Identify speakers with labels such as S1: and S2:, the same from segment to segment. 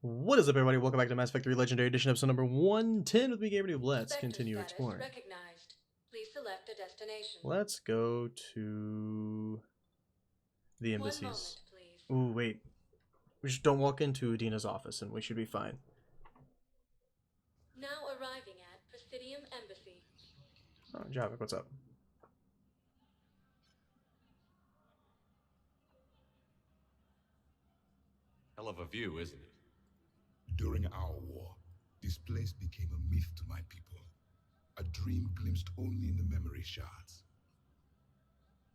S1: What is up, everybody? Welcome back to Mass Effect 3 Legendary Edition, episode number 110 with me, GamerKnoob. Let's continue exploring.
S2: Recognized. Please select a destination.
S1: Let's go to the embassies.
S2: 1 moment, please.
S1: Ooh, wait. We just don't walk into Udina's office and we should be fine.
S2: Now arriving at Presidium Embassy.
S1: Oh, Javik, what's up?
S3: Hell of a view, isn't it?
S4: During our war, this place became a myth to my people. A dream glimpsed only in the memory shards.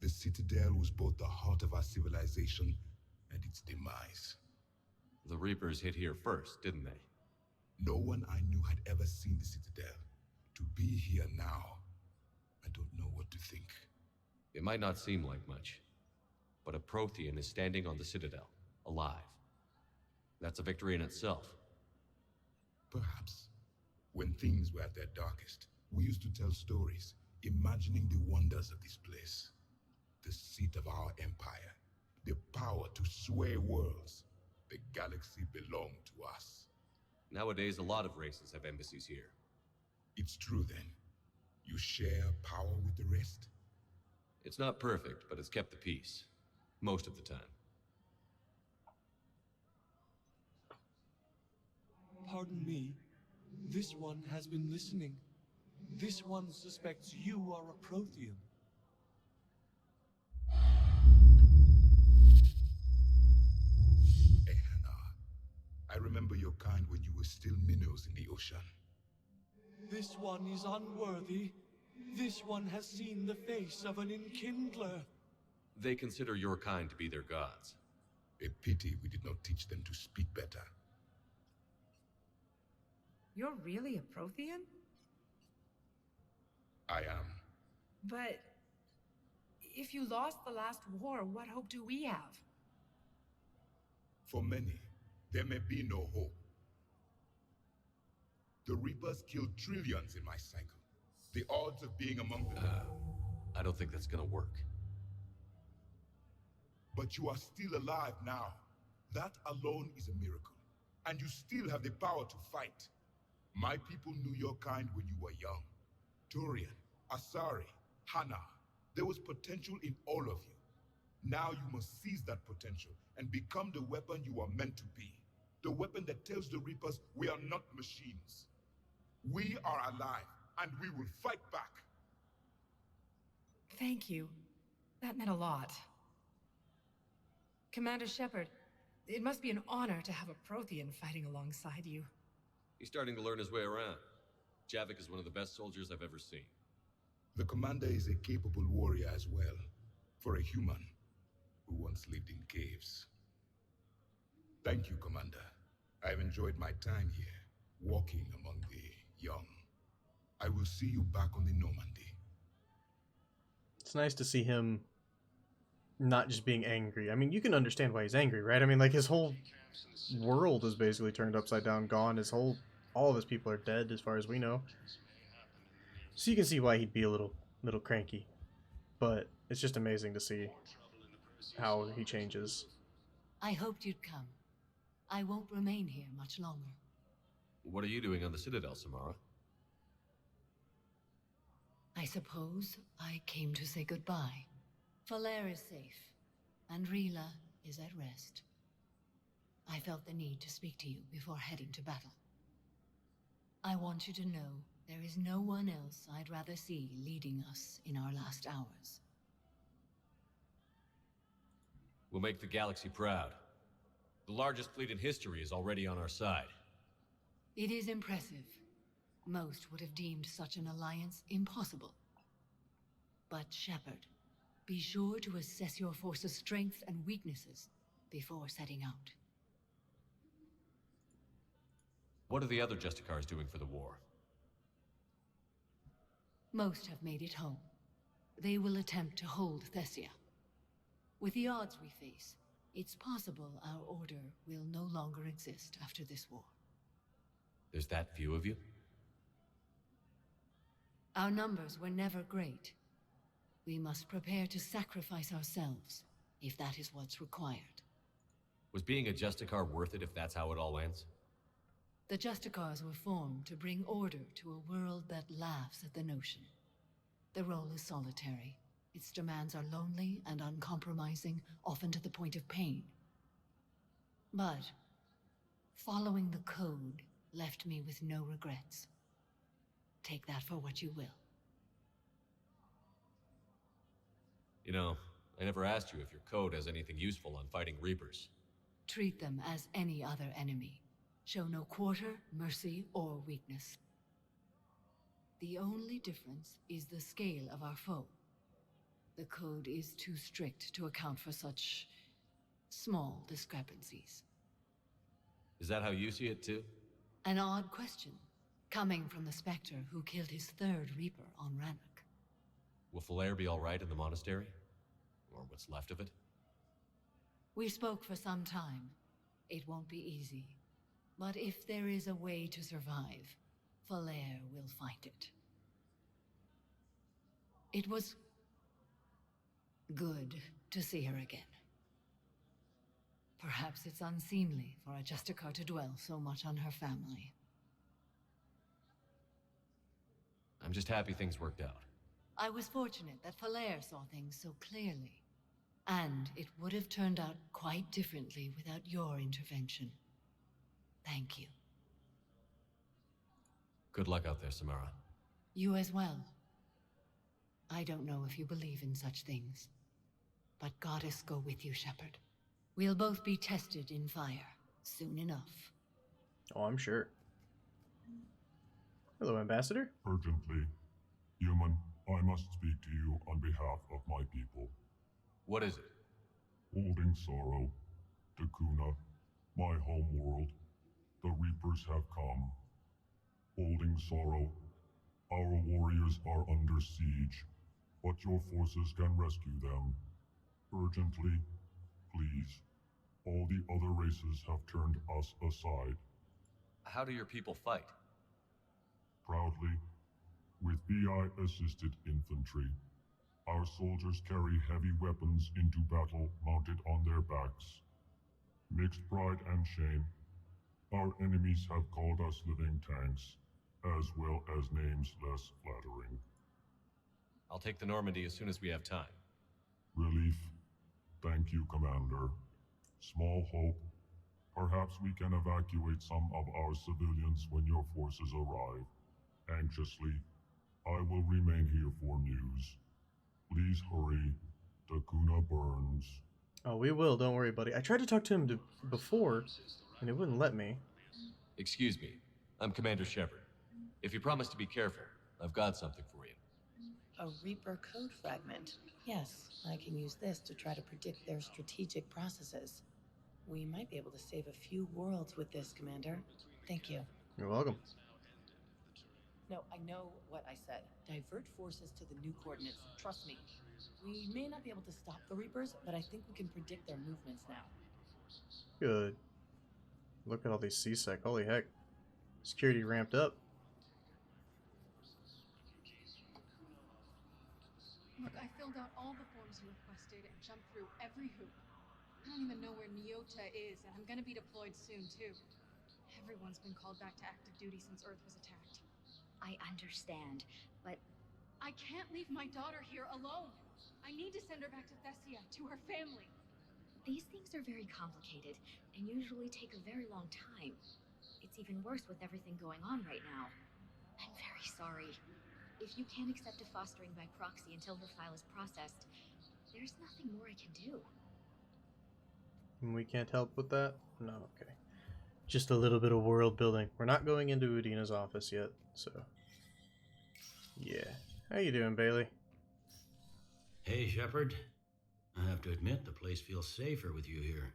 S4: The Citadel was both the heart of our civilization and its demise.
S3: The Reapers hit here first, didn't they?
S4: No one I knew had ever seen the Citadel. To be here now, I don't know what to think.
S3: It might not seem like much, but a Prothean is standing on the Citadel, alive. That's a victory in itself.
S4: Perhaps. When things were at their darkest, we used to tell stories, imagining the wonders of this place. The seat of our empire, the power to sway worlds. The galaxy belonged to us.
S3: Nowadays, a lot of races have embassies here.
S4: It's true then. You share power with the rest?
S3: It's not perfect, but it's kept the peace. Most of the time.
S5: Pardon me. This one has been listening. This one suspects you are a Prothean.
S4: Hey, Hannah. I remember your kind when you were still minnows in the ocean.
S5: This one is unworthy. This one has seen the face of an enkindler.
S3: They consider your kind to be their gods.
S4: A pity we did not teach them to speak better.
S6: You're really a Prothean?
S4: I am.
S6: But if you lost the last war, what hope do we have?
S4: For many, there may be no hope. The Reapers killed trillions in my cycle. The odds of being among them.
S3: I don't think that's gonna work.
S4: But you are still alive now. That alone is a miracle. And you still have the power to fight. My people knew your kind when you were young. Turian, Asari, Hannah. There was potential in all of you. Now you must seize that potential and become the weapon you are meant to be. The weapon that tells the Reapers we are not machines. We are alive, and we will fight back.
S6: Thank you. That meant a lot. Commander Shepard, it must be an honor to have a Prothean fighting alongside you.
S3: He's starting to learn his way around. Javik is one of the best soldiers I've ever seen.
S4: The commander is a capable warrior as well, for a human who once lived in caves. Thank you, Commander. I've enjoyed my time here, walking among the young. I will see you back on the Normandy.
S1: It's nice to see him not just being angry. I mean, you can understand why he's angry, right? I mean, like, his whole world is basically turned upside down, gone. All of his people are dead, as far as we know. So you can see why he'd be a little cranky. But it's just amazing to see how he changes.
S7: I hoped you'd come. I won't remain here much longer.
S3: What are you doing on the Citadel, Samara?
S7: I suppose I came to say goodbye. Falere is safe, and Rila is at rest. I felt the need to speak to you before heading to battle. I want you to know there is no one else I'd rather see leading us in our last hours.
S3: We'll make the galaxy proud. The largest fleet in history is already on our side.
S7: It is impressive. Most would have deemed such an alliance impossible. But Shepard, be sure to assess your force's strengths and weaknesses before setting out.
S3: What are the other Justicars doing for the war?
S7: Most have made it home. They will attempt to hold Thessia. With the odds we face, it's possible our order will no longer exist after this war.
S3: There's that few of you?
S7: Our numbers were never great. We must prepare to sacrifice ourselves if that is what's required.
S3: Was being a Justicar worth it if that's how it all ends?
S7: The Justicars were formed to bring order to a world that laughs at the notion. The role is solitary. Its demands are lonely and uncompromising, often to the point of pain. But following the code left me with no regrets. Take that for what you will.
S3: You know, I never asked you if your code has anything useful on fighting Reapers.
S7: Treat them as any other enemy. Show no quarter, mercy, or weakness. The only difference is the scale of our foe. The code is too strict to account for such small discrepancies.
S3: Is that how you see it too?
S7: An odd question, coming from the Spectre who killed his third Reaper on Rannoch.
S3: Will Falair be alright in the monastery? Or what's left of it?
S7: We spoke for some time. It won't be easy. But if there is a way to survive, Falair will find it. It was good to see her again. Perhaps it's unseemly for a Justicar to dwell so much on her family.
S3: I'm just happy things worked out.
S7: I was fortunate that Falair saw things so clearly. And it would have turned out quite differently without your intervention. Thank you.
S3: Good luck out there, Samara.
S7: You as well. I don't know if you believe in such things, but Goddess go with you, Shepard. We'll both be tested in fire, soon enough.
S1: Oh, I'm sure. Hello, Ambassador.
S4: Urgently. Human, I must speak to you on behalf of my people.
S3: What is it?
S4: Holding sorrow. Takuna, my home world. The Reapers have come. Holding sorrow. Our warriors are under siege, but your forces can rescue them. Urgently, please. All the other races have turned us aside.
S3: How do your people fight?
S4: Proudly, with BI-assisted infantry. Our soldiers carry heavy weapons into battle mounted on their backs. Mixed pride and shame, our enemies have called us living tanks, as well as names less flattering.
S3: I'll take the Normandy as soon as we have time.
S4: Relief. Thank you, Commander. Small hope. Perhaps we can evacuate some of our civilians when your forces arrive. Anxiously, I will remain here for news. Please hurry. Takuna burns.
S1: Oh, we will. Don't worry, buddy. I tried to talk to him before, and it wouldn't let me.
S3: Excuse me. I'm Commander Shepard. If you promise to be careful, I've got something for you.
S8: A Reaper code fragment. Yes, I can use this to try to predict their strategic processes. We might be able to save a few worlds with this, Commander. Thank you.
S1: You're welcome.
S8: No, I know what I said. Divert forces to the new coordinates. Trust me. We may not be able to stop the Reapers, but I think we can predict their movements now.
S1: Good. Look at all these CSEC. Holy heck. Security ramped up.
S9: Look, I filled out all the forms you requested and jumped through every hoop. I don't even know where Nyota is, and I'm gonna be deployed soon, too. Everyone's been called back to active duty since Earth was attacked.
S10: I understand, but
S9: I can't leave my daughter here alone. I need to send her back to Thessia, to her family.
S10: these things are very complicated and usually take a very long time. It's even worse with everything going on right now. I'm very sorry. If you can't accept a fostering by proxy until her file is processed, there's nothing more I can do.
S1: We can't help with that? No, okay. Just a little bit of world building. We're not going into Udina's office yet, so... yeah. How you doing, Bailey?
S11: Hey, Shepard. I have to admit, the place feels safer with you here.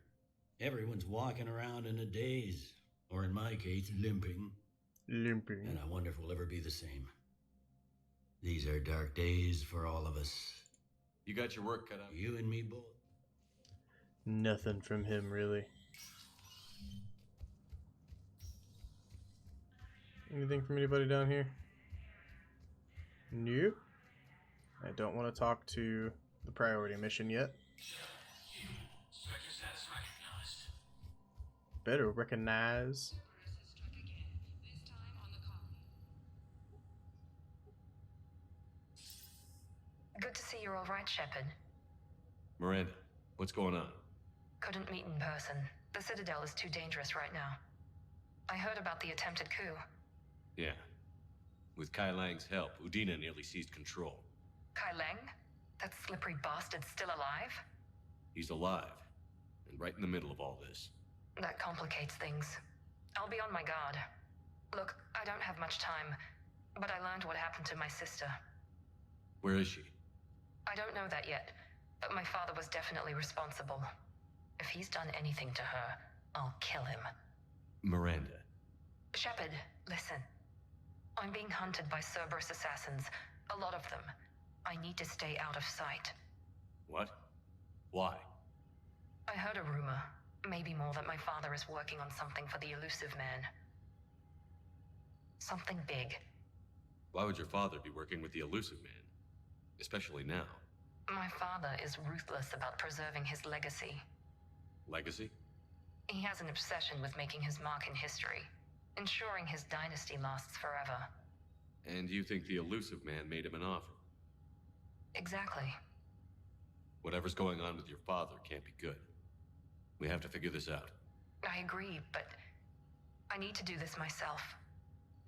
S11: Everyone's walking around in a daze, or in my case, limping.
S1: Limping.
S11: And I wonder if we'll ever be the same. These are dark days for all of us.
S3: You got your work cut out.
S11: You and me both.
S1: Nothing from him, really. Anything from anybody down here? Nope. I don't want to talk to the priority mission yet. Better recognize.
S12: Good to see you're all right, Shepard.
S3: Miranda, what's going on?
S12: Couldn't meet in person. The Citadel is too dangerous right now. I heard about the attempted coup.
S3: Yeah. With Kai Lang's help, Udina nearly seized control.
S12: Kai Lang? That slippery bastard's still alive?
S3: He's alive, and right in the middle of all this.
S12: That complicates things. I'll be on my guard. Look, I don't have much time, but I learned what happened to my sister.
S3: Where is she?
S12: I don't know that yet, but my father was definitely responsible. If he's done anything to her, I'll kill him.
S3: Miranda.
S12: Shepard, listen. I'm being hunted by Cerberus assassins. A lot of them. I need to stay out of sight.
S3: What? Why?
S12: I heard a rumor, maybe more, that my father is working on something for the Elusive Man. Something big.
S3: Why would your father be working with the Elusive Man? Especially now.
S12: My father is ruthless about preserving his legacy.
S3: Legacy?
S12: He has an obsession with making his mark in history, ensuring his dynasty lasts forever.
S3: And you think the Elusive Man made him an offer?
S12: Exactly.
S3: Whatever's going on with your father can't be good. We have to figure this out.
S12: I agree, but I need to do this myself.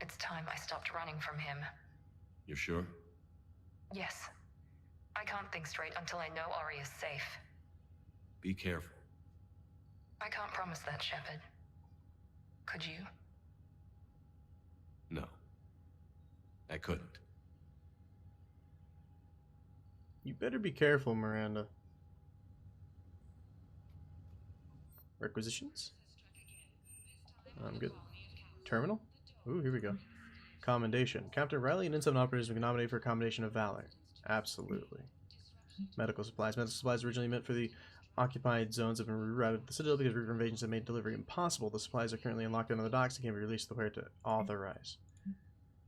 S12: It's time I stopped running from him.
S3: You're sure?
S12: Yes. I can't think straight until I know Ori is safe.
S3: Be careful.
S12: I can't promise that, Shepard. Could you?
S3: No. I couldn't.
S1: You better be careful, Miranda. Requisitions? I'm good. Terminal? Ooh, here we go. Commendation. Captain Riley and N7 operators have been nominated for a Commendation of Valor. Absolutely. Medical supplies. Medical supplies originally meant for the occupied zones have been rerouted to the Citadel because Reaper invasions have made delivery impossible. The supplies are currently unlocked under the docks and can be released to the player to authorize.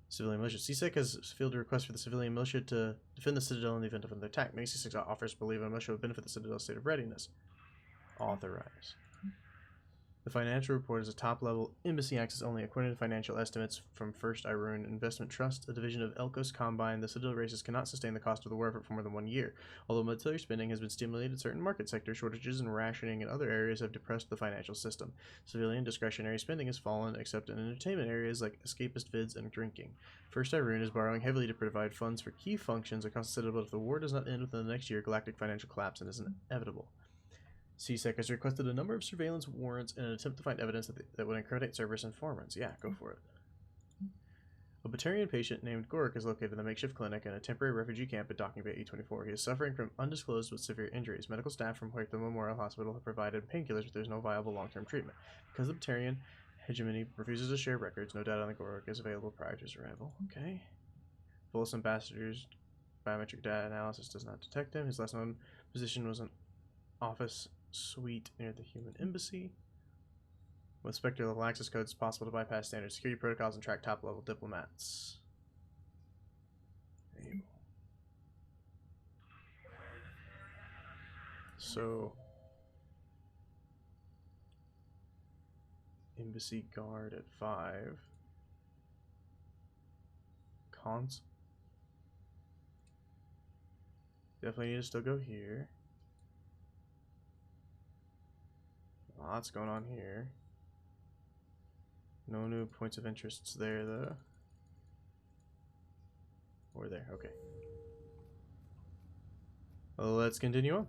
S1: Civilian militia. CSEC has fielded a request for the civilian militia to defend the Citadel in the event of an attack. Many CSEC offers believe a militia would benefit the Citadel's state of readiness. Authorize. The financial report is a top-level embassy access only. According to financial estimates from First Irun Investment Trust, a division of Elkos Combine, the Citadel races cannot sustain the cost of the war effort for more than 1 year. Although military spending has been stimulated, certain market sector shortages and rationing in other areas have depressed the financial system. Civilian discretionary spending has fallen, except in entertainment areas like escapist vids and drinking. First Irun is borrowing heavily to provide funds for key functions across the Citadel, but if the war does not end within the next year, galactic financial collapse is inevitable. CSEC has requested a number of surveillance warrants in an attempt to find evidence that would incriminate Cerberus informants. Yeah, go for it. A Batarian patient named Gorik is located in the makeshift clinic in a temporary refugee camp at Docking Bay E24. He is suffering from undisclosed but severe injuries. Medical staff from Huerta Memorial Hospital have provided painkillers, but there is no viable long-term treatment. Because the Batarian hegemony refuses to share records, no data on the Gorik is available prior to his arrival. Okay. Volus Ambassador's biometric data analysis does not detect him. His last known position was an office suite near the human embassy. With Spectre level access codes, it's possible to bypass standard security protocols and track top level diplomats. So, embassy guard at 5. Cons. Definitely need to still go here. Lots going on here. No new points of interests there, though. Or there, okay. Well, let's continue on.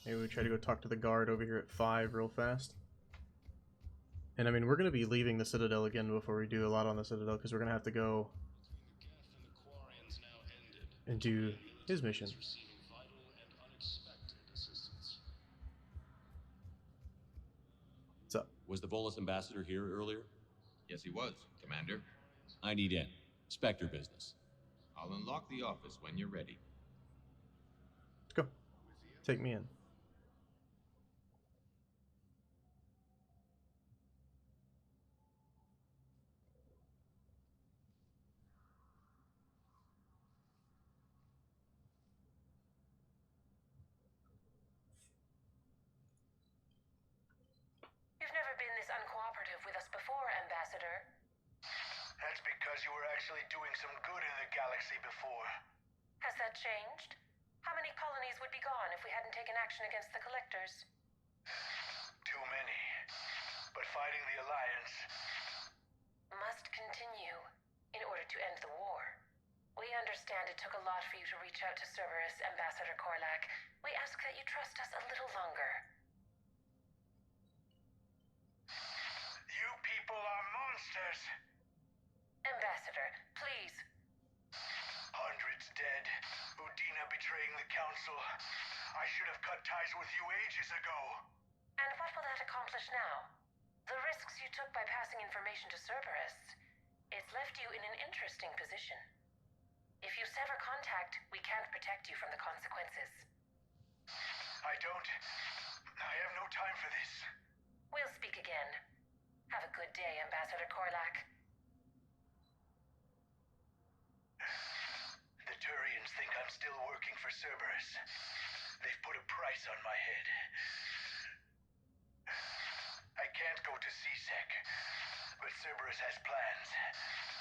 S1: Maybe we try to go talk to the guard over here at 5 real fast. And I mean, we're going to be leaving the Citadel again before we do a lot on the Citadel, because we're going to have to go and do his mission. What's up?
S3: Was the Volus ambassador here earlier?
S13: Yes, he was, Commander.
S3: I need in. Spectre business.
S13: I'll unlock the office when you're ready.
S1: Let's go. Take me in.
S12: been this uncooperative with us before, Ambassador.
S14: That's because you were actually doing some good in the galaxy before.
S12: Has that changed? How many colonies would be gone if we hadn't taken action against the Collectors?
S14: Too many. But fighting the Alliance
S12: must continue in order to end the war. We understand it took a lot for you to reach out to Cerberus, Ambassador Korlak. We ask that you trust us a little longer.
S14: You people are monsters!
S12: Ambassador, please.
S14: Hundreds dead. Udina betraying the Council. I should have cut ties with you ages ago.
S12: And what will that accomplish now? The risks you took by passing information to Cerberus, it's left you in an interesting position. If you sever contact, we can't protect you from the consequences.
S14: I have no time for this.
S12: We'll speak again. Have a good day, Ambassador Korlak.
S14: The Turians think I'm still working for Cerberus. They've put a price on my head. I can't go to CSEC, but Cerberus has plans.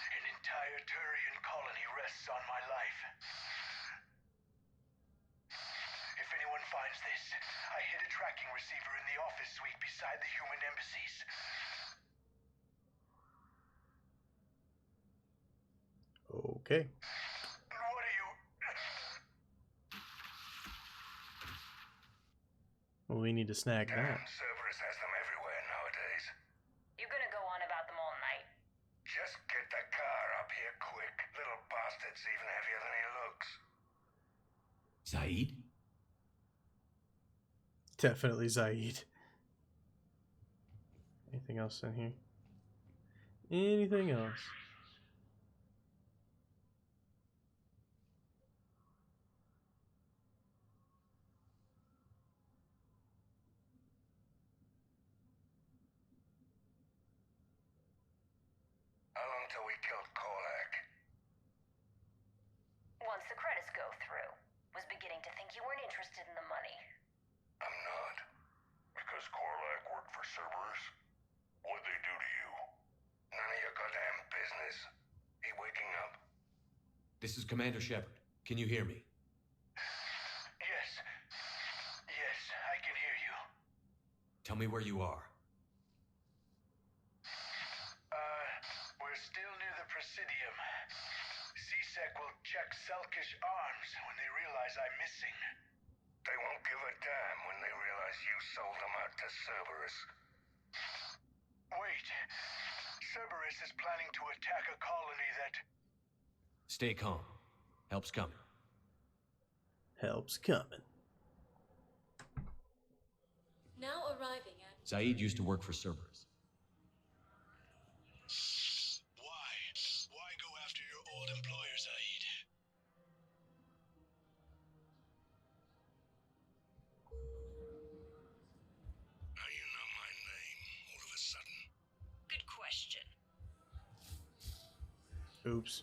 S14: An entire Turian colony rests on my life. If anyone finds this, I hid a tracking receiver in the office suite beside the human embassies.
S1: Okay.
S14: What are you...
S1: Well, we need to snag that.
S14: Cerberus has them everywhere nowadays.
S12: You gonna go on about them all night?
S14: Just get the car up here quick. Little bastard's even heavier than he looks.
S3: Zaid?
S1: Definitely Zaid. Anything else in here? Anything else?
S14: How long till we killed Korlak?
S12: Once the credits go through. Was beginning to think you weren't interested in the money.
S14: I'm not. Because Korlak worked for Cerberus? What'd they do to you? None of your goddamn business. He waking up?
S3: This is Commander Shepard. Can you hear me?
S14: Yes. Yes, I can hear you.
S3: Tell me where you are.
S14: We're still near the Presidium. CSEC will check Selkish arms when they realize I'm missing. They won't give a damn when they realize you sold them out to Cerberus. Wait. Cerberus is planning to attack a colony that...
S3: Stay calm. Help's coming.
S1: Help's coming.
S2: Now arriving at...
S3: Zaid used to work for Cerberus.
S14: Why? Why go after your old employer, Zaid? How you know my name all of a sudden?
S12: Good question.
S1: Oops.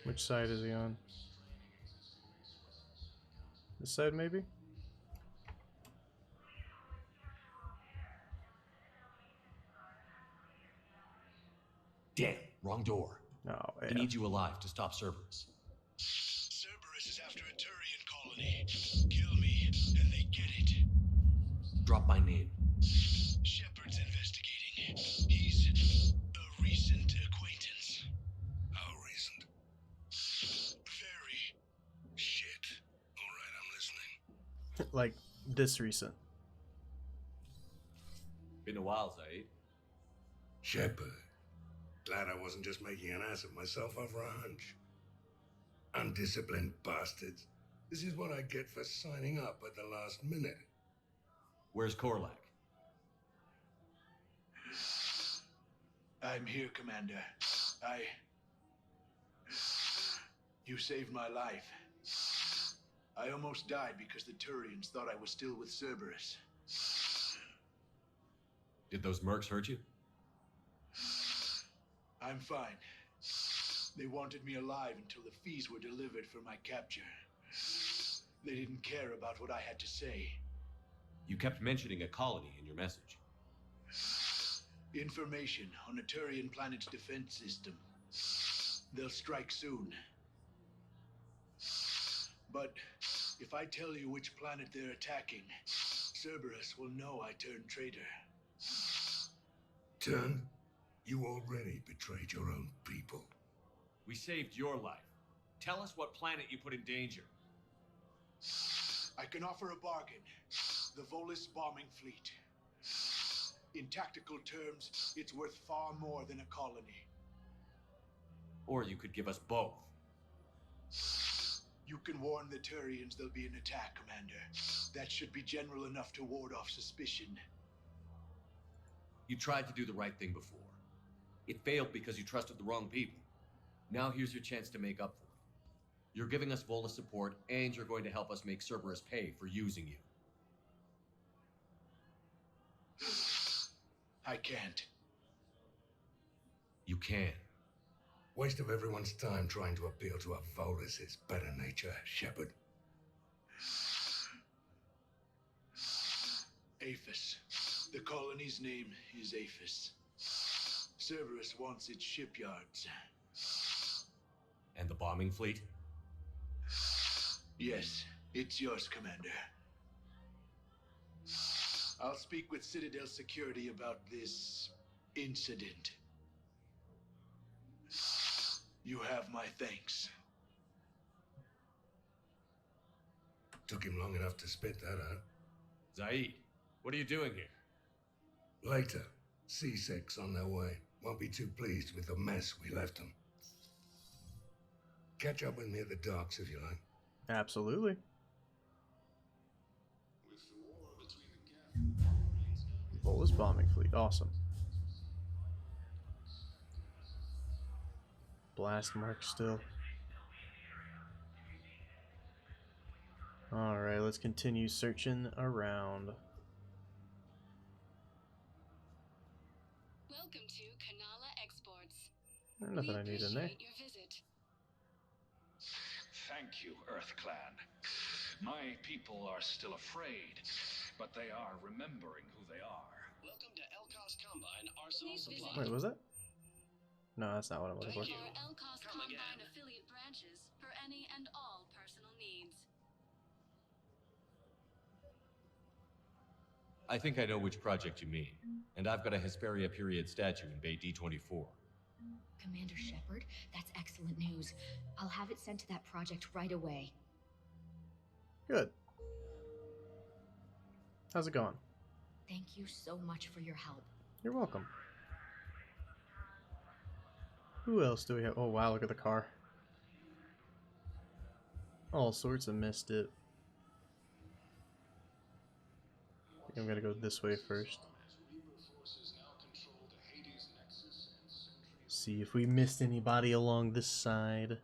S1: Which side is he on? This side, maybe?
S3: Damn, wrong door.
S1: Oh, yeah.
S3: I need you alive to stop Cerberus.
S14: Cerberus is after a Turian colony. Kill me, and they get it.
S3: Drop my name.
S14: Shepard's investigating. He's a recent acquaintance. How recent? Very shit. Alright, I'm listening.
S1: Like, this recent.
S3: Been a while, Zaid.
S14: Shepard. Glad I wasn't just making an ass of myself over a hunch. Undisciplined bastards. This is what I get for signing up at the last minute.
S3: Where's Korlak?
S14: I'm here, Commander. You saved my life. I almost died because the Turians thought I was still with Cerberus.
S3: Did those mercs hurt you?
S14: I'm fine. They wanted me alive until the fees were delivered for my capture. They didn't care about what I had to say.
S3: You kept mentioning a colony in your message.
S14: Information on a Turian planet's defense system. They'll strike soon. But if I tell you which planet they're attacking, Cerberus will know I turned traitor.
S4: Turn? You already betrayed your own people.
S3: We saved your life. Tell us what planet you put in danger.
S14: I can offer a bargain. The Volus bombing fleet. In tactical terms, it's worth far more than a colony.
S3: Or you could give us both.
S14: You can warn the Turians there'll be an attack, Commander. That should be general enough to ward off suspicion.
S3: You tried to do the right thing before. It failed because you trusted the wrong people. Now here's your chance to make up for it. You're giving us Volus support, and you're going to help us make Cerberus pay for using you.
S14: I can't.
S3: You can.
S4: Waste of everyone's time trying to appeal to a Volus' better nature, Shepard.
S14: Aphis. The colony's name is Aphis. Cerberus wants its shipyards.
S3: And the bombing fleet?
S14: Yes, it's yours, Commander. I'll speak with Citadel security about this incident. You have my thanks.
S4: Took him long enough to spit that out.
S3: Zaid, what are you doing here?
S4: Later, C-Sec's on their way. Won't be too pleased with the mess we left them. Catch up with me at the docks if you like.
S1: Absolutely. Volus bombing fleet, awesome. Blast mark still. Alright, let's continue searching around.
S15: Welcome to Kanala Exports.
S1: There's nothing I need in there.
S15: Your visit.
S16: Thank you, Earth Clan. My people are still afraid, but they are remembering who they are.
S17: Welcome to Elcos Combine Arsenal Supply.
S1: Wait, was that? No, that's not what I'm looking for.
S15: Our Elcos Combine affiliate branches for any and all personal needs.
S3: I think I know which project you mean. And I've got a Hesperia period statue in Bay D24.
S10: Commander Shepard, that's excellent news. I'll have it sent to that project right away.
S1: Good. How's it going?
S10: Thank you so much for your help.
S1: You're welcome. Who else do we have? Oh wow, look at the car. All sorts of missed it. I think I'm gonna go this way first. See if we missed anybody along this side.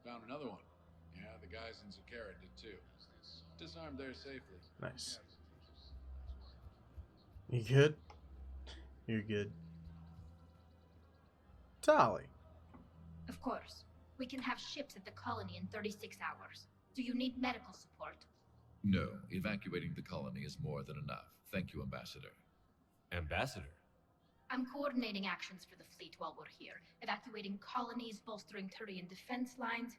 S18: Found another one. Yeah, the guys in Zakara did too. Disarmed there safely.
S1: Nice. You good? You're good. Tali.
S19: Of course. We can have ships at the colony in 36 hours. Do you need medical support?
S20: No, evacuating the colony is more than enough. Thank you, Ambassador.
S3: Ambassador?
S19: I'm coordinating actions for the fleet while we're here. Evacuating colonies, bolstering Turian defense lines.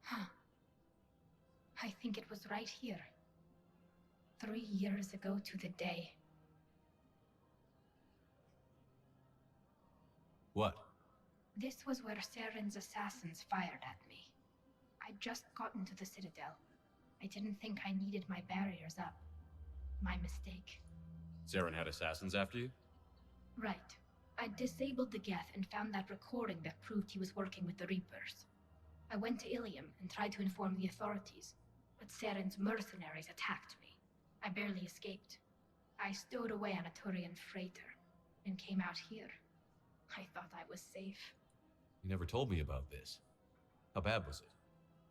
S19: Huh. I think it was right here. 3 years ago to the day.
S3: What?
S19: This was where Saren's assassins fired at me. I'd just gotten to the Citadel. I didn't think I needed my barriers up. My mistake.
S3: Saren had assassins after you?
S19: Right. I disabled the Geth and found that recording that proved he was working with the Reapers. I went to Ilium and tried to inform the authorities, but Saren's mercenaries attacked me. I barely escaped. I stowed away on a Turian freighter and came out here. I thought I was safe.
S3: You never told me about this. How bad was it?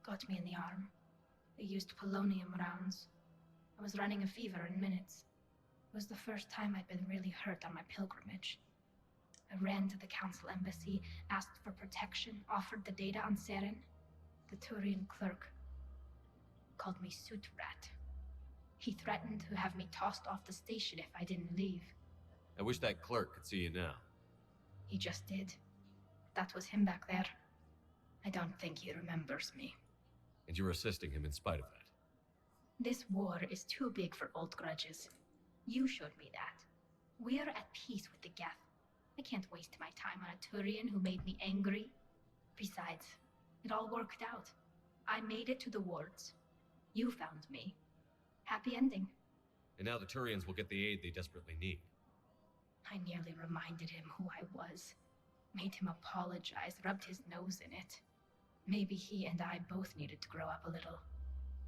S19: Got me in the arm. They used polonium rounds. I was running a fever in minutes. It was the first time I'd been really hurt on my pilgrimage. I ran to the council embassy, asked for protection, offered the data on Seren. The Turian clerk called me suit rat. He threatened to have me tossed off the station if I didn't leave.
S3: I wish that clerk could see you now.
S19: He just did. That was him back there. I don't think he remembers me.
S3: And you were assisting him in spite of that.
S19: This war is too big for old grudges. You showed me that. We're at peace with the Geth. I can't waste my time on a Turian who made me angry. Besides, it all worked out. I made it to the wards. You found me. Happy ending.
S3: And now the Turians will get the aid they desperately need.
S19: I nearly reminded him who I was. Made him apologize, rubbed his nose in it. Maybe he and I both needed to grow up a little.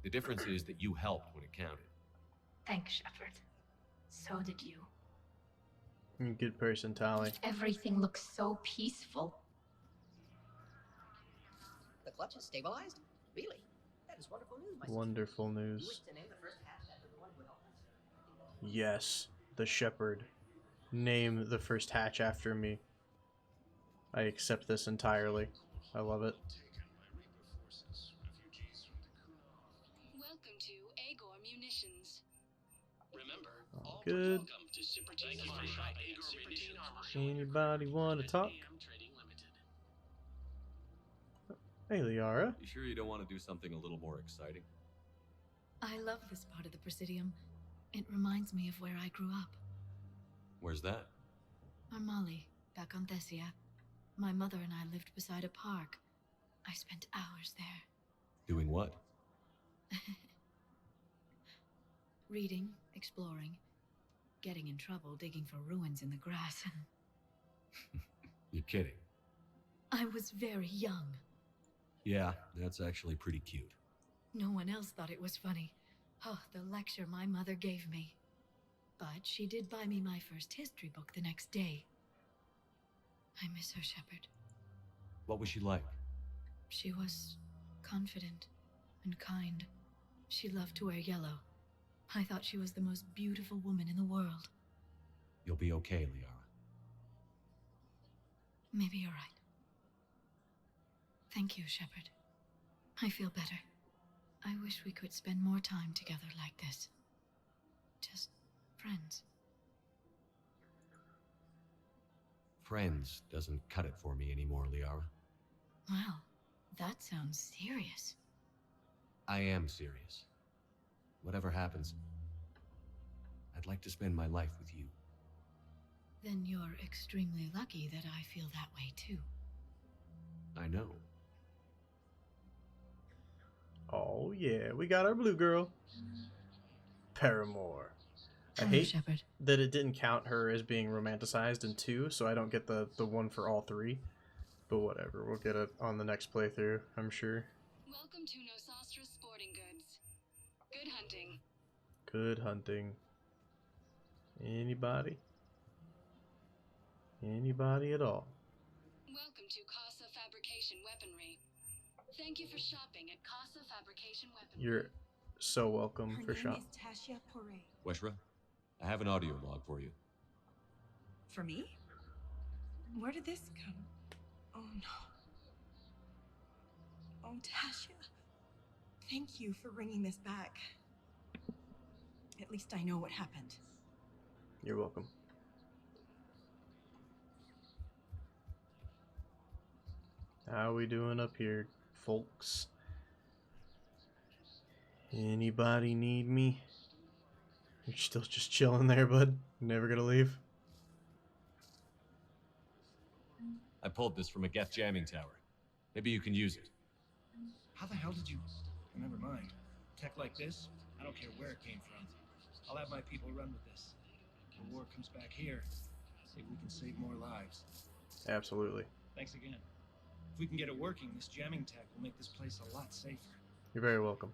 S3: The difference is that you helped when it counted.
S19: Thanks, Shepard. So did you.
S1: Good person, Tali.
S19: Everything looks so peaceful.
S17: The clutch is stabilized? Really? That is wonderful news, my sister.
S1: Wonderful
S17: You
S1: news.
S17: wish to name the first hatch after the one who helped us?
S1: Yes, the Shepherd. Name the first hatch after me. I accept this entirely. I love it.
S15: Welcome to Agor Munitions.
S17: Remember,
S1: all good.
S17: welcome to Sippertine Armor Shop and Sippertine Armor Shop.
S1: Anybody want to talk? Hey, Liara.
S3: You sure you don't want to do something a little more exciting?
S7: I love this part of the Presidium. It reminds me of where I grew up.
S3: Where's that?
S7: Armali, back on Thessia. My mother and I lived beside a park. I spent hours there.
S3: Doing what?
S7: Reading, exploring, getting in trouble digging for ruins in the grass.
S3: You're kidding.
S7: I was very young.
S3: Yeah, that's actually pretty cute.
S7: No one else thought it was funny. Oh, the lecture my mother gave me. But she did buy me my first history book the next day. I miss her, Shepard.
S3: What was she like?
S7: She was confident and kind. She loved to wear yellow. I thought she was the most beautiful woman in the world.
S3: You'll be okay, Liara.
S7: Maybe you're right. Thank you, Shepard. I feel better. I wish we could spend more time together like this. Just friends.
S3: Friends doesn't cut it for me anymore, Liara.
S7: Wow, that sounds serious.
S3: I am serious. Whatever happens, I'd like to spend my life with you.
S7: Then you're extremely lucky that I feel that way too.
S3: I know.
S1: Oh yeah, we got our blue girl. Paramore. I
S7: Hello,
S1: hate
S7: Shepard.
S1: that it didn't count her as being romanticized in 2, so I don't get the one for all 3. But whatever, we'll get it on the next playthrough, I'm sure.
S15: Welcome to Nosastra Sporting Goods. Good hunting.
S1: Good hunting. Anybody? Anybody at all?
S15: Welcome to Casa Fabrication Weaponry. Thank you for shopping at Casa Fabrication Weaponry.
S1: You're so welcome
S6: Her
S1: for
S6: name
S1: shop.
S6: is Tasha Poré.
S3: Weshra, I have an audio log for you.
S6: For me? Where did this come? Oh no. Oh, Tasha. Thank you for bringing this back. At least I know what happened.
S1: You're welcome. How we doing up here, folks? Anybody need me? You're still just chilling there, bud? Never gonna leave?
S3: I pulled this from a Geth jamming tower. Maybe you can use it.
S21: How the hell did you... Never mind. Tech like this, I don't care where it came from. I'll have my people run with this. If the war comes back here, see if we can save more lives.
S1: Absolutely.
S21: Thanks again. If we can get it working, this jamming tech will make this place a lot safer.
S1: You're very welcome.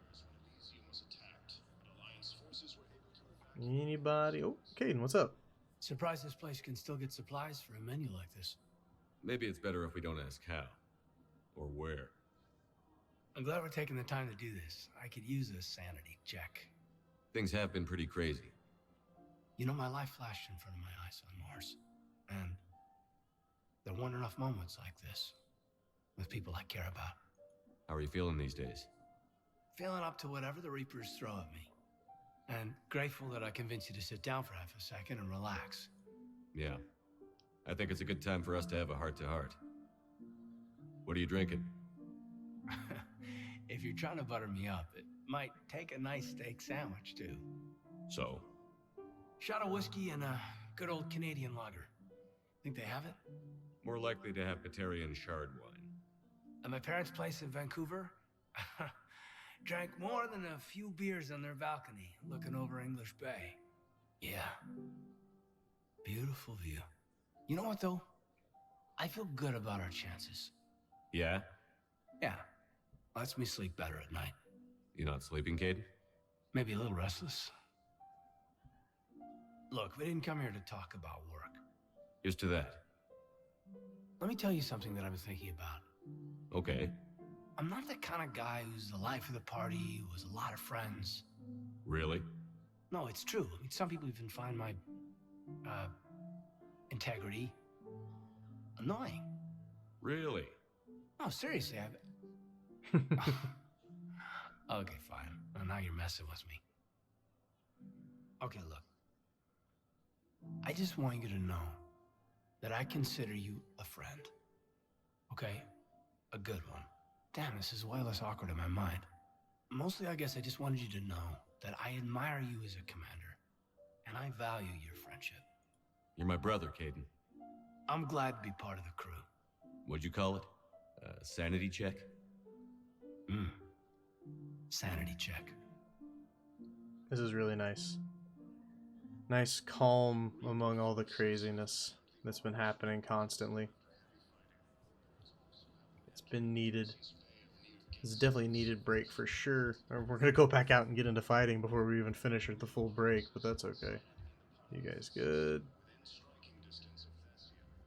S1: Anybody? Oh, Caden, what's up?
S22: Surprised this place can still get supplies for a menu like this.
S3: Maybe it's better if we don't ask how. Or where.
S22: I'm glad we're taking the time to do this. I could use a sanity check.
S3: Things have been pretty crazy.
S22: You know, my life flashed in front of my eyes on Mars. And There weren't enough moments like this with people I care about.
S3: How are you feeling these days?
S22: Feeling up to whatever the Reapers throw at me. And grateful that I convinced you to sit down for half a second and relax.
S3: Yeah. I think it's a good time for us to have a heart-to-heart. What are you drinking?
S22: If you're trying to butter me up, it might take a nice steak sandwich, too.
S3: So?
S22: Shot of whiskey and a good old Canadian lager. Think they have it?
S3: More likely to have Batarian shard wine.
S22: At my parents' place in Vancouver, drank more than a few beers on their balcony, looking over English Bay. Yeah. Beautiful view. You know what, though? I feel good about our chances.
S3: Yeah?
S22: Yeah. Lets me sleep better at night.
S3: You not sleeping, Cade?
S22: Maybe a little restless. Look, we didn't come here to talk about work.
S3: Here's to that.
S22: Let me tell you something that I've been thinking about.
S3: Okay.
S22: I'm not the kind of guy who's the life of the party, who has a lot of friends.
S3: Really?
S22: No, it's true. I mean, some people even find my, integrity annoying.
S3: Really?
S22: No, seriously, I've... Okay, fine. Well, now you're messing with me. Okay, look. I just want you to know that I consider you a friend. Okay? A good one. Damn, this is way less awkward in my mind. Mostly, I guess I just wanted you to know that I admire you as a commander, and I value your friendship.
S3: You're my brother, Caden.
S22: I'm glad to be part of the crew.
S3: What'd you call it? Sanity check?
S22: Sanity check.
S1: This is really nice. Nice calm among all the craziness that's been happening constantly. It's been needed. It's definitely a needed break for sure. Or we're gonna go back out and get into fighting before we even finish the full break, but that's okay. You guys good?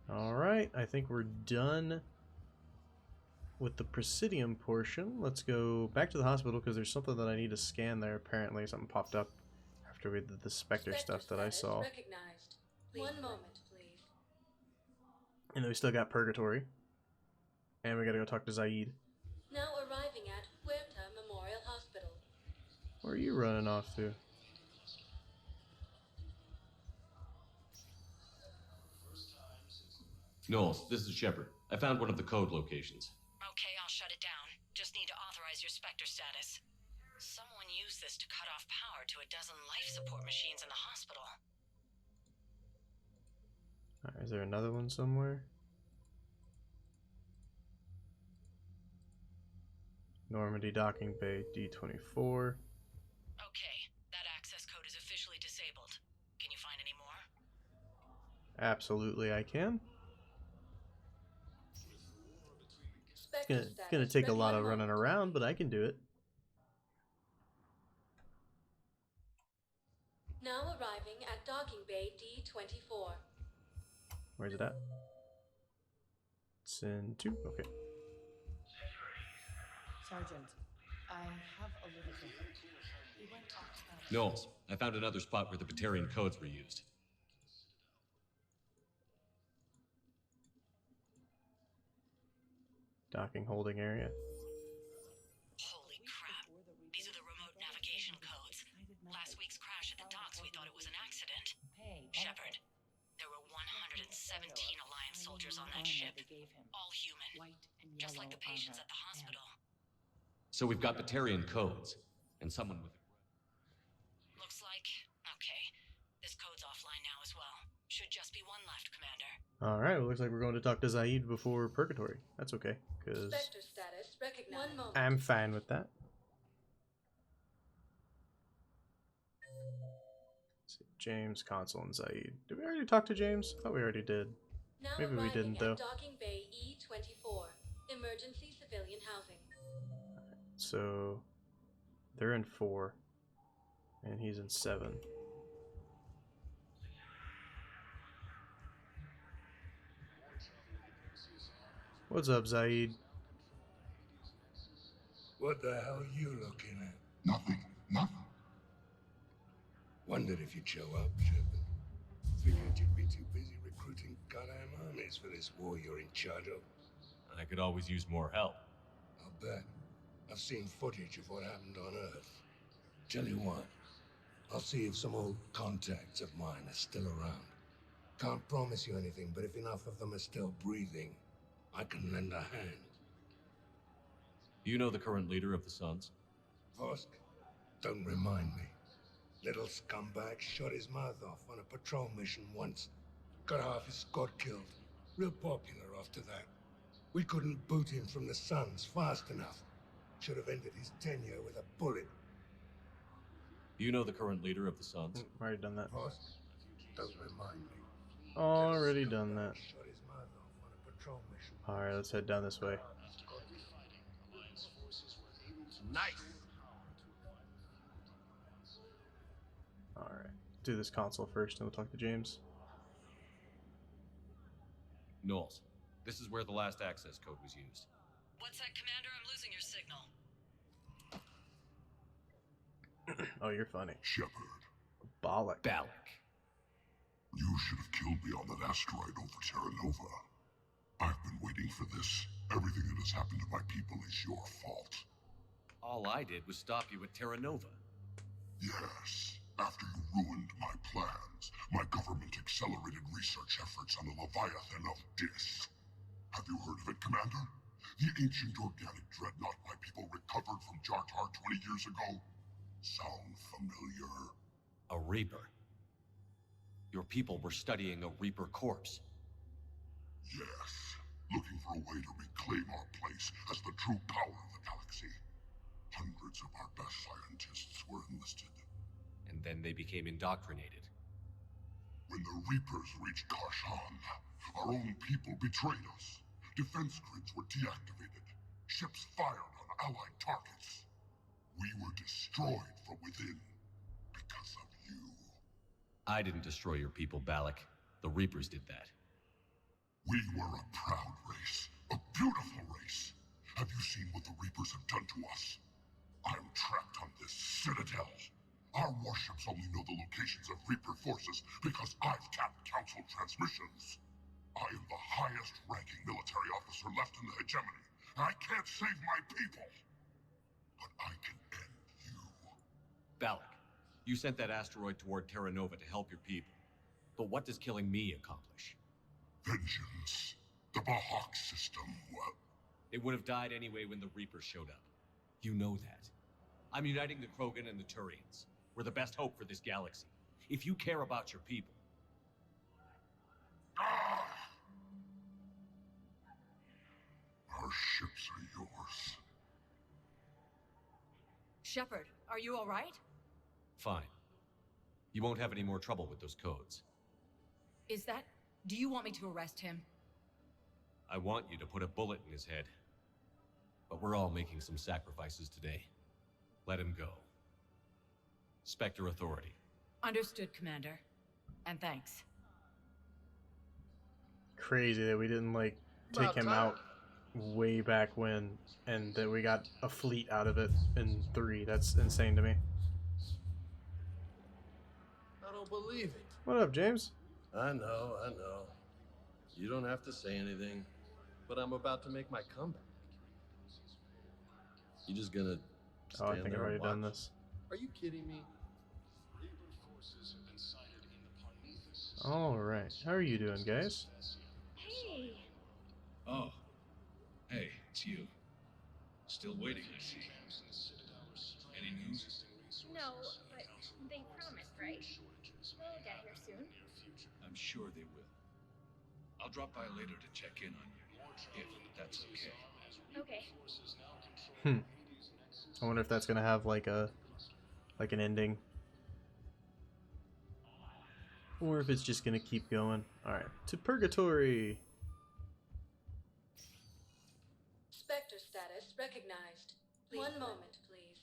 S1: Alright, I think we're done with the Presidium portion. Let's go back to the hospital because there's something that I need to scan there. Apparently something popped up after we did the Spectre stuff that I saw.
S2: Recognized. 1 moment, please.
S1: And then we still got Purgatory. And we gotta go talk to Zaid.
S2: Now arriving at Huerta Memorial Hospital.
S1: Where are you running off to?
S3: Knowles, this is Shepard. I found one of the code locations.
S5: Okay, I'll shut it down. Just need to authorize your Spectre status. Someone used this to cut off power to a dozen life support machines in the hospital.
S1: Alright, is there another one somewhere? Normandy Docking Bay D24.
S5: Okay, that access code is officially disabled. Can you find any more?
S1: Absolutely I can. It's gonna take a lot of running around, but I can do it.
S2: Now arriving at Docking Bay D24.
S1: Where's it at? It's in 2? Okay.
S8: Sergeant, I have a little bit. We went off.
S3: Knowles, I found another spot where the Batarian codes were used.
S1: Docking holding area.
S5: Holy crap. These are the remote navigation codes. Last week's crash at the docks, we thought it was an accident. Shepard, there were 117 Alliance soldiers on that ship. All human. Just like the patients at the hospital.
S3: So we've got Batarian codes, and someone with...
S5: Looks like... Okay. This code's offline now as well. Should just be one left, Commander.
S1: Alright, well, looks like we're going to talk to Zaid before Purgatory. That's okay, because
S2: Spectre status recognized. 1 moment.
S1: I'm fine with that. Let's see, James, Consul, and Zaid. Did we already talk to James? I thought we already did.
S2: Now
S1: Maybe we didn't, though.
S2: Docking Bay E24. Emergency civilian housing.
S1: So, they're in 4. And he's in 7. What's up, Zaid?
S14: What the hell are you looking at?
S4: Nothing. Nothing.
S14: Wondered if you'd show up, Shepard. Figured you'd be too busy recruiting goddamn armies for this war you're in charge of.
S3: I could always use more help.
S14: I'll bet. I've seen footage of what happened on Earth. Tell you what, I'll see if some old contacts of mine are still around. Can't promise you anything, but if enough of them are still breathing, I can lend a hand.
S3: Do you know the current leader of the Sons?
S14: Vosk? Don't remind me. Little scumbag shot his mouth off on a patrol mission once. Got half his squad killed. Real popular after that. We couldn't boot him from the Suns fast enough. Should have ended his tenure with a bullet.
S3: Do you know the current leader of the Sons?
S1: Already done that.
S14: Vosk? Don't remind me.
S1: Already done that.
S14: Shot his mouth off on a patrol mission.
S1: Alright, let's head down this way.
S14: Nice!
S1: Alright. Do this console first and we'll talk to James.
S3: Knowles, this is where the last access code was used.
S5: What's that, Commander? I'm losing your signal.
S1: Oh, you're funny.
S9: Shepard.
S1: Balak.
S9: You should have killed me on that asteroid over Terra Nova. I've been waiting for this. Everything that has happened to my people is your fault.
S3: All I did was stop you at Terra Nova.
S9: Yes. After you ruined my plans, my government accelerated research efforts on the Leviathan of Dis. Have you heard of it, Commander? The ancient organic dreadnought my people recovered from Jartar 20 years ago? Sound familiar?
S3: A Reaper. Your people were studying a Reaper corpse.
S9: Yes. Looking for a way to reclaim our place as the true power of the galaxy. Hundreds of our best scientists were enlisted.
S3: And then they became indoctrinated.
S9: When the Reapers reached Karshan, our own people betrayed us. Defense grids were deactivated. Ships fired on allied targets. We were destroyed from within because of you.
S3: I didn't destroy your people, Balak. The Reapers did that.
S9: We were a proud race. A beautiful race. Have you seen what the Reapers have done to us? I'm trapped on this citadel. Our warships only know the locations of Reaper forces because I've tapped Council transmissions. I am the highest-ranking military officer left in the hegemony, and I can't save my people. But I can end you.
S3: Balak, you sent that asteroid toward Terra Nova to help your people. But what does killing me accomplish?
S9: Vengeance. The Bahak system, well...
S3: It would have died anyway when the Reapers showed up. You know that. I'm uniting the Krogan and the Turians. We're the best hope for this galaxy. If you care about your people...
S9: Our ships are yours.
S5: Shepard, are you all right?
S3: Fine. You won't have any more trouble with those codes.
S5: Is that... Do you want me to arrest him?
S3: I want you to put a bullet in his head. But we're all making some sacrifices today. Let him go. Spectre Authority.
S5: Understood, Commander. And thanks.
S1: Crazy that we didn't, like, take him out way back when, and that we got a fleet out of it in 3. That's insane to me.
S11: I don't believe it.
S1: What up, James?
S11: I know. You don't have to say anything, but I'm about to make my comeback. You just gonna stand
S1: Oh, I think I've already done this.
S11: Are you kidding me?
S1: Alright, how are you doing, guys?
S10: Hey!
S16: Oh. Hey, it's you. Still waiting, I see. Any news?
S10: No, but they promised, right? They'll get here soon.
S16: I'm sure they will. I'll drop by later to check in on you, if that's okay.
S10: Okay.
S1: I wonder if that's gonna have like an ending. Or if it's just gonna keep going. Alright, to Purgatory!
S2: Spectre status recognized. One moment, please.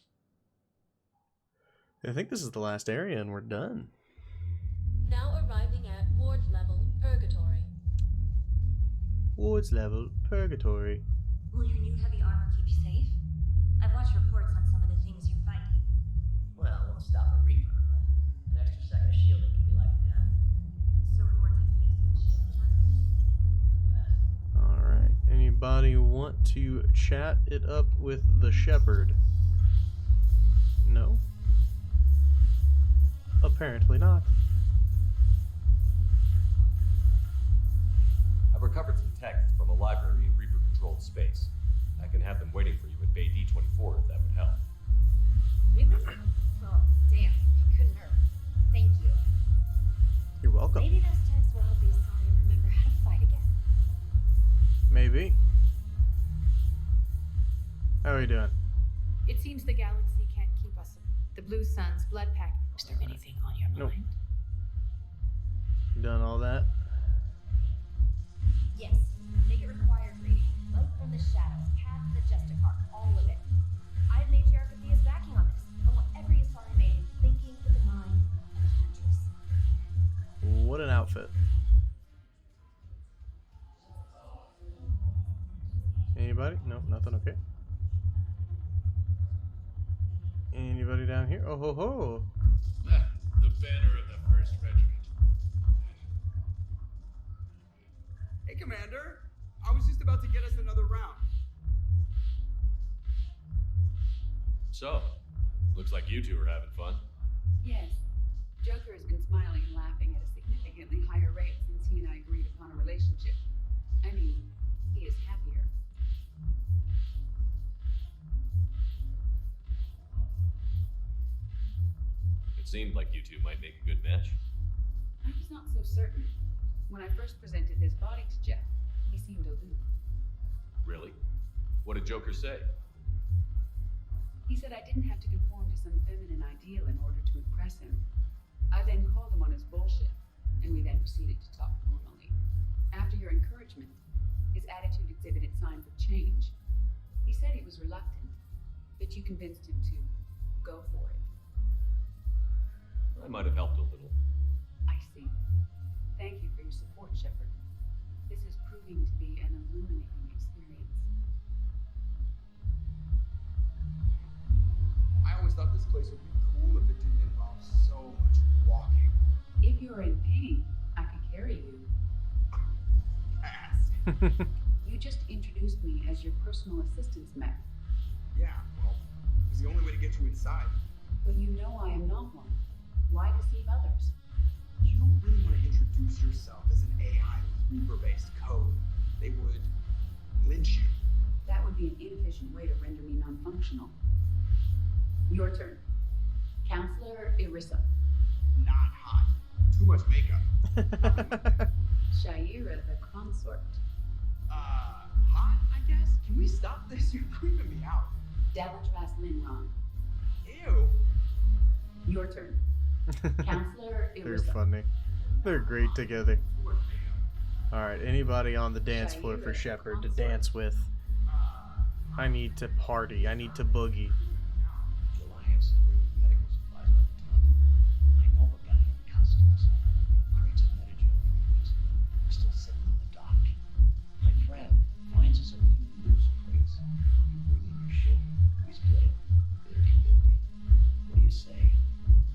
S1: I think this is the last area and we're done.
S2: Now arriving at Ward's level, Purgatory.
S1: Ward's level, Purgatory.
S23: Will your new heavy armor keep you safe? I've watched reports on some of the things you're fighting.
S17: Well, it won't stop a Reaper, but an extra second of shielding can be life and death.
S23: So Vortex
S1: to chat it up with the Shepard? No? Apparently not.
S3: I've recovered some tech from a library in Reaper-controlled space. I can have them waiting for you at Bay D-24 if that would help.
S10: Really? Oh, damn. Couldn't hurt. Thank you.
S1: You're welcome.
S10: Maybe those texts will help Asari remember how to fight again.
S1: Maybe. How are you doing?
S12: It seems the galaxy can't keep us. The Blue Sun's blood pact. Is there anything on your mind?
S1: Done all that?
S10: Yes. Make it required reading. Light from the shadows, path to the Justicar, all of it. I've made sure Arcadia is backing on this. I want every Asari maiden thinking with the mind of a huntress.
S1: What an outfit. Anybody? No, nothing. Okay. Anybody down here? Oh ho ho!
S16: The banner of the 1st Regiment.
S13: Hey, Commander. I was just about to get us another round.
S3: So, looks like you two are having fun.
S8: Yes. Joker has been smiling and laughing at a significantly higher rate since he and I agreed upon a relationship. I mean, he is happier.
S3: It seemed like you two might make a good match.
S8: I was not so certain. When I first presented his body to Jeff, he seemed aloof.
S3: Really? What did Joker say?
S8: He said I didn't have to conform to some feminine ideal in order to impress him. I then called him on his bullshit, and we then proceeded to talk normally. After your encouragement, his attitude exhibited signs of change. He said he was reluctant, but you convinced him to go for it.
S3: I might have helped a little.
S8: I see. Thank you for your support, Shepard. This is proving to be an illuminating experience.
S13: I always thought this place would be cool if it didn't involve so much walking.
S8: If you're in pain, I could carry you.
S13: Pass.
S8: You just introduced me as your personal assistance mech.
S13: Yeah, well, it was the only way to get you inside.
S8: But you know I am not one. Why deceive others?
S13: You don't really want to introduce yourself as an AI with Reaper-based code. They would lynch you.
S8: That would be an inefficient way to render me non-functional. Your turn. Counselor Irissa.
S13: Not hot. Too much makeup.
S8: Shaira the consort.
S13: Hot, I guess? Can we stop this? You're creeping me out.
S8: Delatras Linron.
S13: Ew.
S8: Your turn. Counselor Irissa.
S1: They're funny. They're great together. Alright, anybody on the dance floor for Shepard to dance with? I need to party. I need to boogie.
S18: Reliance is bringing medical supplies by the ton. I know a guy in customs. Crates of Metagel from weeks ago are still sitting on the dock. My friend finds us a few loose crates. You bring in your ship, we split it 50-50. What do you say?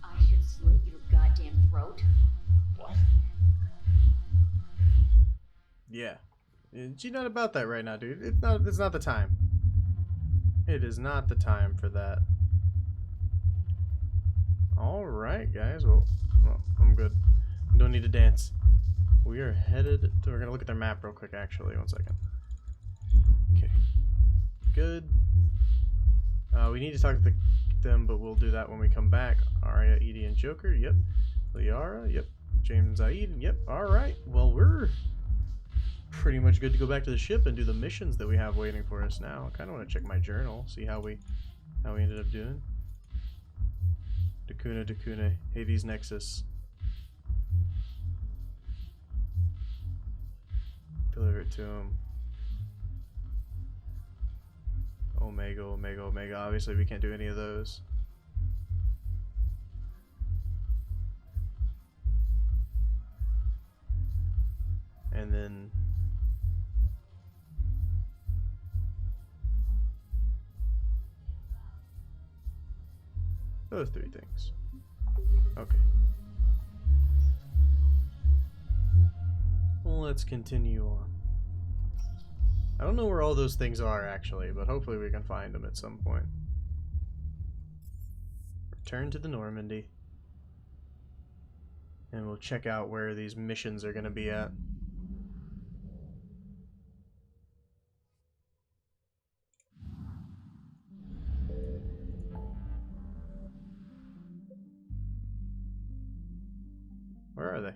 S10: I should slit your goddamn throat.
S18: What?
S1: Yeah. She's not about that right now, dude. It's not the time. It is not the time for that. Alright, guys. Well, I'm good. Don't need to dance. We are headed to... We're going to look at their map real quick, actually. 1 second. Okay. Good. We need to talk to them, but we'll do that when we come back. Arya, Edie, and Joker. Yep. Liara. Yep. James and Zaid. Yep. Alright. Well, we're pretty much good to go back to the ship and do the missions that we have waiting for us now. I kind of want to check my journal, see how we ended up doing. Dakuna, Hades Nexus. Deliver it to him. Omega. Obviously, we can't do any of those. And then those 3 things. Okay. Let's continue on. I don't know where all those things are, actually, but hopefully we can find them at some point. Return to the Normandy. And we'll check out where these missions are going to be at. Where are they?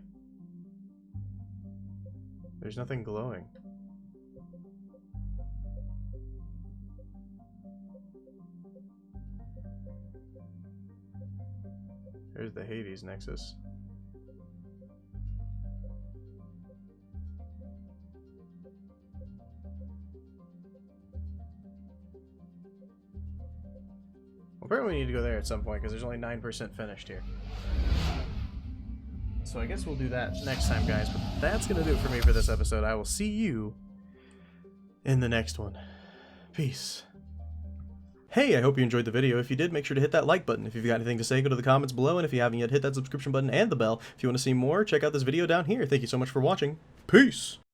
S1: There's nothing glowing. There's the Hades Nexus. Well, apparently we need to go there at some point because there's only 9% finished here. So I guess we'll do that next time, guys. But that's going to do it for me for this episode. I will see you in the next one. Peace. Hey, I hope you enjoyed the video. If you did, make sure to hit that like button. If you've got anything to say, go to the comments below. And if you haven't yet, hit that subscription button and the bell. If you want to see more, check out this video down here. Thank you so much for watching. Peace!